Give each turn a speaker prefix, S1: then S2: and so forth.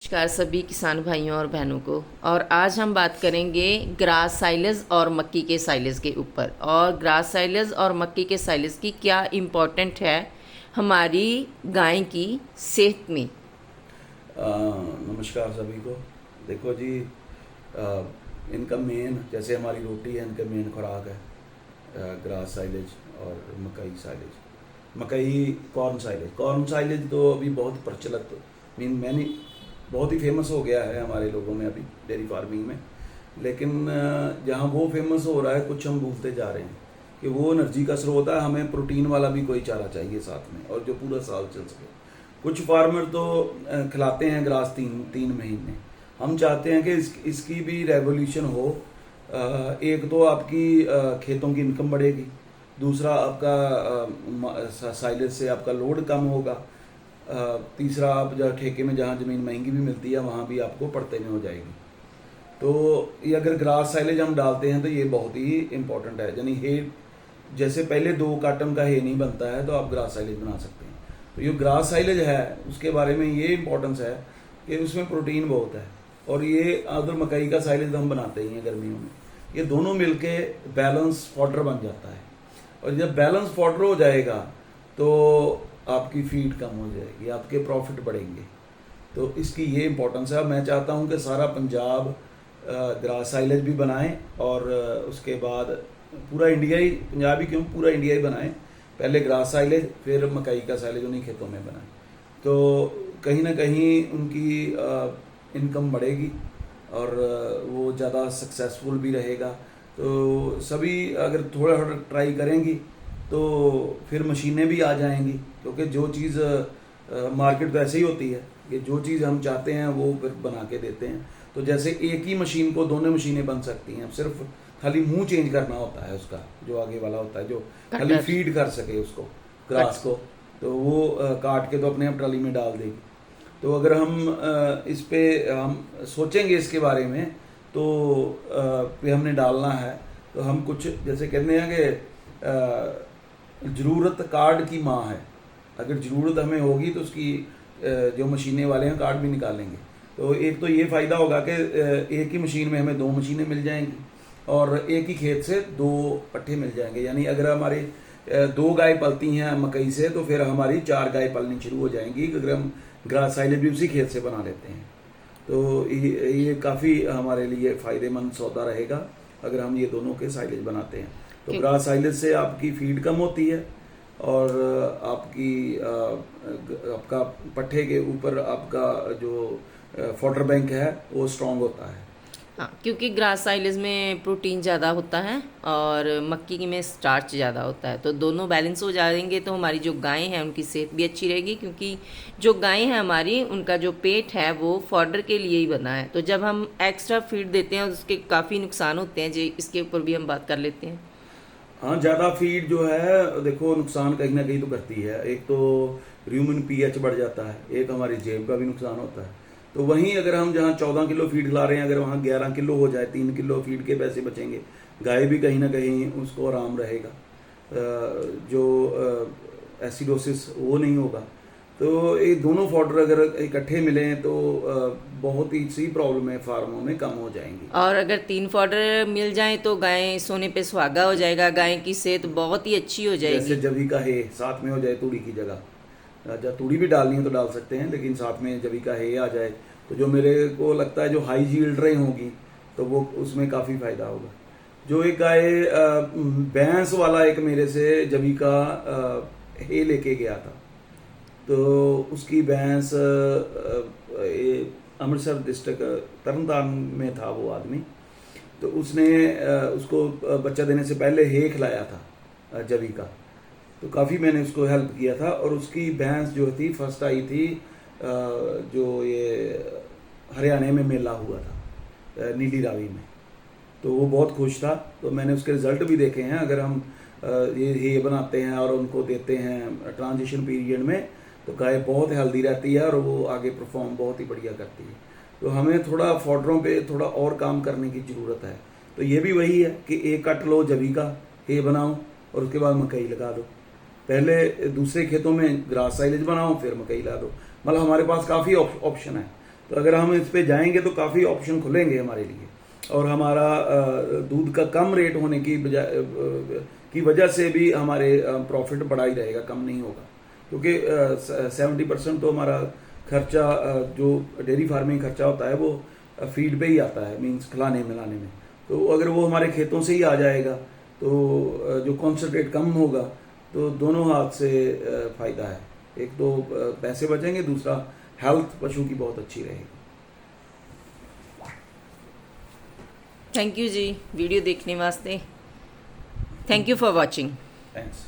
S1: नमस्कार सभी किसान भाइयों और बहनों को। और आज हम बात करेंगे ग्रास साइलेज और मक्की के साइलेज के ऊपर। और ग्रास साइलेज और मक्की के साइलेज की क्या इम्पोर्टेंट है हमारी गाय की सेहत में।
S2: नमस्कार सभी को। देखो जी, आ, इनका मेन जैसे हमारी रोटी है, इनका मेन खुराक है ग्रास साइलेज और मकई साइलेज। मकई कॉर्न साइलेज तो अभी बहुत प्रचलित मैंने बहुत ही फेमस हो गया है हमारे लोगों में अभी डेयरी फार्मिंग में। लेकिन जहाँ वो फेमस हो रहा है कुछ हम भूलते जा रहे हैं कि वो एनर्जी का स्रोत है। हमें प्रोटीन वाला भी कोई चारा चाहिए साथ में, और जो पूरा साल चल सके। कुछ फार्मर तो खिलाते हैं ग्रास तीन तीन महीने। हम चाहते हैं कि इसकी भी रेवोल्यूशन हो। एक तो आपकी खेतों की इनकम बढ़ेगी, दूसरा आपका साइलेज से आपका लोड कम होगा, तीसरा आप जहाँ ठेके में जहाँ ज़मीन महंगी भी मिलती है वहाँ भी आपको पड़ते में हो जाएगी। तो ये अगर ग्रास साइलेज हम डालते हैं तो ये बहुत ही इम्पोर्टेंट है। यानी हे, जैसे पहले 2 कार्टन का हे नहीं बनता है तो आप ग्रास साइलेज बना सकते हैं। तो ये ग्रास साइलेज है उसके बारे में ये इम्पोर्टेंस है कि उसमें प्रोटीन बहुत है। और ये अगर मकई का साइलेज हम बनाते ही हैं गर्मियों में, ये दोनों मिलके बैलेंस फॉडर बन जाता है। और जब बैलेंस फॉडर हो जाएगा तो आपकी फीड कम हो जाएगी, आपके प्रॉफिट बढ़ेंगे। तो इसकी ये इम्पोर्टेंस है। मैं चाहता हूँ कि सारा पंजाब ग्रास साइलेज भी बनाएं, और उसके बाद पूरा इंडिया ही, पंजाब ही क्यों, पूरा इंडिया ही बनाएं। पहले ग्रास साइलेज फिर मकई का साइलेज उन्हीं खेतों में बनाएं। तो कहीं ना कहीं उनकी इनकम बढ़ेगी और वो ज़्यादा सक्सेसफुल भी रहेगा। तो सभी अगर थोड़ा थोड़ा ट्राई करेंगी तो फिर मशीनें भी आ जाएंगी, क्योंकि जो चीज़ मार्केट तो ऐसे ही होती है कि जो चीज़ हम चाहते हैं वो फिर बना के देते हैं। तो जैसे एक ही मशीन को दोनों मशीनें बन सकती हैं, सिर्फ खाली मुंह चेंज करना होता है उसका, जो आगे वाला होता है जो खाली
S1: कटर
S2: फीड कर सके उसको,
S1: कट
S2: ग्रास को। तो वो काट के तो अपने आप ट्राली में डाल देगी। तो अगर हम इस पे हम सोचेंगे इसके बारे में, तो पे हमने डालना है तो हम कुछ जैसे कहते हैं कि ज़रूरत कार्ड की माँ है। अगर ज़रूरत हमें होगी तो उसकी जो मशीनें वाले हैं कार्ड भी निकालेंगे। तो एक तो ये फ़ायदा होगा कि एक ही मशीन में हमें 2 मशीनें मिल जाएंगी और एक ही खेत से 2 पट्ठे मिल जाएंगे। यानी अगर हमारी 2 गाय पलती हैं मकई से, तो फिर हमारी 4 गाय पलनी शुरू हो जाएंगी अगर हम ग्रास साइलेज भी उसी खेत से बना लेते हैं। तो ये काफ़ी हमारे लिए फ़ायदेमंद सौदा रहेगा अगर हम ये दोनों के साइलेज बनाते हैं। तो
S1: क्यों-
S2: ग्रास साइलेज से आपकी फीड कम होती है, और आपकी आपका पट्ठे के ऊपर आपका जो फॉडर बैंक है वो स्ट्रांग होता है।
S1: हाँ, क्योंकि ग्रास साइलेज में प्रोटीन ज़्यादा होता है और मक्की में स्टार्च ज़्यादा होता है, तो दोनों बैलेंस हो जाएंगे। तो हमारी जो गायें हैं उनकी सेहत भी अच्छी रहेगी, क्योंकि जो गायें हैं हमारी, उनका जो पेट है वो फॉडर के लिए ही बना है। तो जब हम एक्स्ट्रा फीड देते हैं उसके काफ़ी नुकसान होते हैं जी, इसके ऊपर भी हम बात कर लेते हैं।
S2: हाँ, ज़्यादा फीड जो है देखो नुकसान कहीं ना कहीं तो करती है। एक तो ह्यूमन पीएच बढ़ जाता है, एक हमारी जेब का भी नुकसान होता है। तो वहीं अगर हम जहाँ 14 किलो फीड खिला रहे हैं, अगर वहाँ 11 किलो हो जाए, 3 किलो फीड के पैसे बचेंगे, गाय भी कहीं ना कहीं उसको आराम रहेगा। जो एसिडोसिस वो नहीं होगा। तो ये दोनों फॉडर अगर इकट्ठे मिलें तो बहुत ही सी प्रॉब्लम है फार्मों में कम हो जाएंगी।
S1: और अगर 3 फॉडर मिल जाएं तो गाय सोने पे सुहागा हो जाएगा, गाय की सेहत बहुत ही अच्छी हो
S2: जैसे
S1: जाएगी।
S2: जवी का हे साथ में हो जाए तूड़ी की जगह, जब तूड़ी भी डालनी है तो डाल सकते हैं, लेकिन साथ में जवी का हे आ जाए तो जो मेरे को लगता है जो हाई जील्ड रहे होंगी तो वो उसमें काफ़ी फायदा होगा। जो एक गाय भैंस वाला एक मेरे से जवी का हे लेके गया था, तो उसकी भैंस अमृतसर डिस्ट्रिक्ट तरनतारन में था वो आदमी। तो उसने उसको बच्चा देने से पहले हे खिलाया था जवी का। तो काफ़ी मैंने उसको हेल्प किया था, और उसकी भैंस जो थी फर्स्ट आई थी जो ये हरियाणा में मेला हुआ था नीली रावी में। तो वो बहुत खुश था। तो मैंने उसके रिजल्ट भी देखे हैं। अगर हम ये बनाते हैं और उनको देते हैं ट्रांजिशन पीरियड में, तो गाय बहुत हेल्दी रहती है और वो आगे परफॉर्म बहुत ही बढ़िया करती है। तो हमें थोड़ा फॉडरों पे थोड़ा और काम करने की ज़रूरत है। तो ये भी वही है कि एक कट लो जवी का, हे बनाओ, और उसके बाद मकई लगा दो। पहले दूसरे खेतों में ग्रास साइलेज बनाओ, फिर मकई ला दो। मतलब हमारे पास काफ़ी ऑप्शन है। तो अगर हम इस पे जाएंगे तो काफ़ी ऑप्शन खुलेंगे हमारे लिए, और हमारा दूध का कम रेट होने की बजाय की वजह से भी हमारे प्रॉफिट बढ़ा ही रहेगा, कम नहीं होगा, क्योंकि 70% तो हमारा खर्चा जो डेयरी फार्मिंग खर्चा होता है वो फीड पे ही आता है, मींस खिलाने मिलाने में। तो अगर वो हमारे खेतों से ही आ जाएगा तो जो कॉन्सेंट्रेट कम होगा, तो दोनों हाथ से फ़ायदा है। एक तो पैसे बचेंगे, दूसरा हेल्थ पशु की बहुत अच्छी रहेगी।
S1: थैंक यू जी वीडियो देखने वास्ते। Thank you for watching.
S2: Thanks.